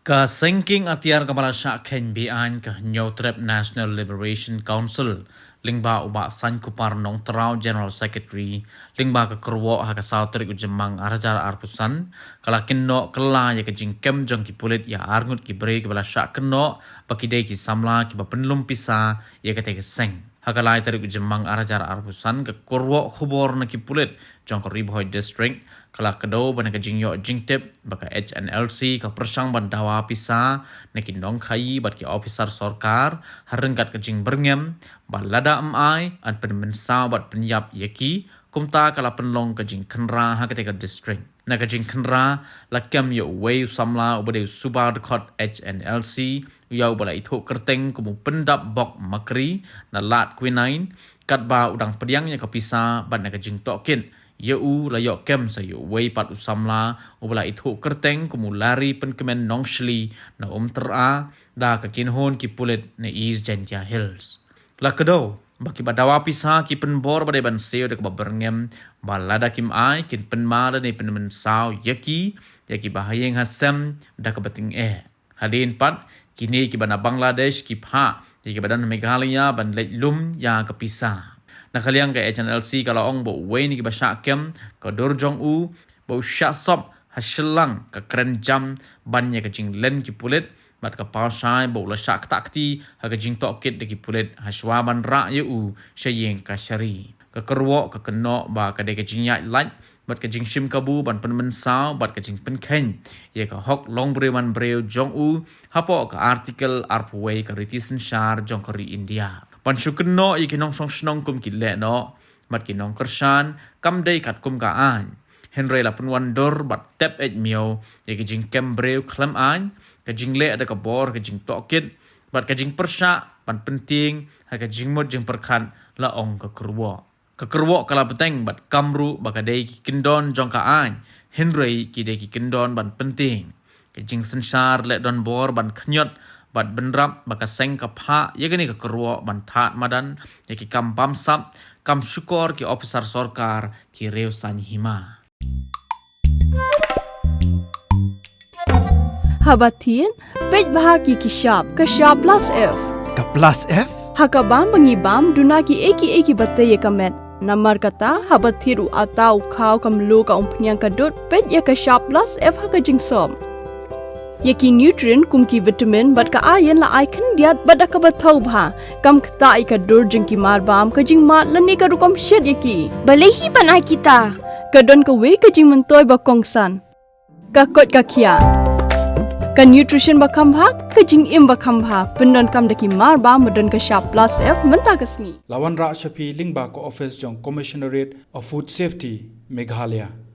Ka sinking atiar kepala syak ken bian ke Nyotrep National Liberation Council lingba uba san kupar nong terau General Secretary lingba ke kerwo ha ka sautrik ujemang arajar arpusan kala kinno kela ya ke jingkem jong ki pulit ya arngut ki bre kepala syak kenno pakidai ki samla ki bapenlum pisa ya ke teke seng hakalai tarik ujemang arajar arpusan ke kurwo khubor na ki pulit jong ko Ribhoi District kala kedo bana ke jingyo jingtep baka HNLC ka persang bandawa pisa na ki nong khai bat ki officer sorkar harengkat ke jing berngem balada amai an penmensa bat penyap yaki kumta kala penlong ke jing kenra ha ke teka district na ke jing kenra lakam yo wei samla ubade subar khot HNLC yau bala itu kerteng kumu pendap bok makri na lat quinine katba udang pediangnya kapisa ban na kajing tokin yeu layok kem sayo wei pat usamla ubala itu kerteng kumu lari penkemen nongshli na tera da kakinhon ki pulit na East Gentia Hills lakado baki badawa pisa ki penbor badai ban seo dek berngem balada kim ai kin penmada ne penmen sao yaki bahayeng hasem da kabating hadin pat kini ki bana Bangladesh ki pha ki badan Meghalaya ban lum ya kapisa nakaliang ke HNLC kalau ong bo we ni ki basha kem ko dorjong u bo sha sop haslang ka kren jam ban ya ka jing len ki pulit bat ka pa sai bo la sha takti ha ka jing tok kit de ki pulit haswa ban ra ye u shayeng ka shari ka kerwo ka keno ba ka de ka jing ya like bat ka jing shim kabu ban penmen sao bat ka jing pen ken ye ka hok long brewan breu jong u hapo ka artikel arpway ka ritisan shar jong ka ri India pan shukno ye kinong song snong kum ki le no bat kinong kershan kam dei kat kum ka an henry la penwan dor bat tep et mio ye ka jing kem breu klam an ka jing le ada ka bor ka jing tokit bat ka jing persha pan penting ha ka jing mod jing perkhan la ong ka kerwo kekerwo kala peteng bat kamru bakadei ki kendon jongka an Henry ki de ki kendon ban penting ke jing sensar le don bor ban khnyot bat benrap baka seng ka pha yegani kekerwo ban that madan ye ki kam pam sap kam syukor ki officer sorkar ki reu san hima Habatin pej bahagi ki shop ka shop plus F Ka plus F hakabam bangibam dunaki eki batte ye kamet Namar kata habat thiru atau kau kamlu ka umpnyang kadut pet ya ka sharp plus F ka jingsom. Yaki nutrient kum ki vitamin bat ka iron la icon diat bat ka bathau bha kam kta I ka dur jing ki mar bam ka jing mat la ni ka rukom shed yaki. Balehi banai kita. Ka don ka we ka jing mentoy ba kongsan. Ka kot ka kia. Ka nutrition ba kam bha ka jing im ba kam bha pendon kam daki mar bam modon ka sharp plus F menta kasni. Lawan Ra Shafi Lingba ko office jong Commissionerate of Food Safety Meghalaya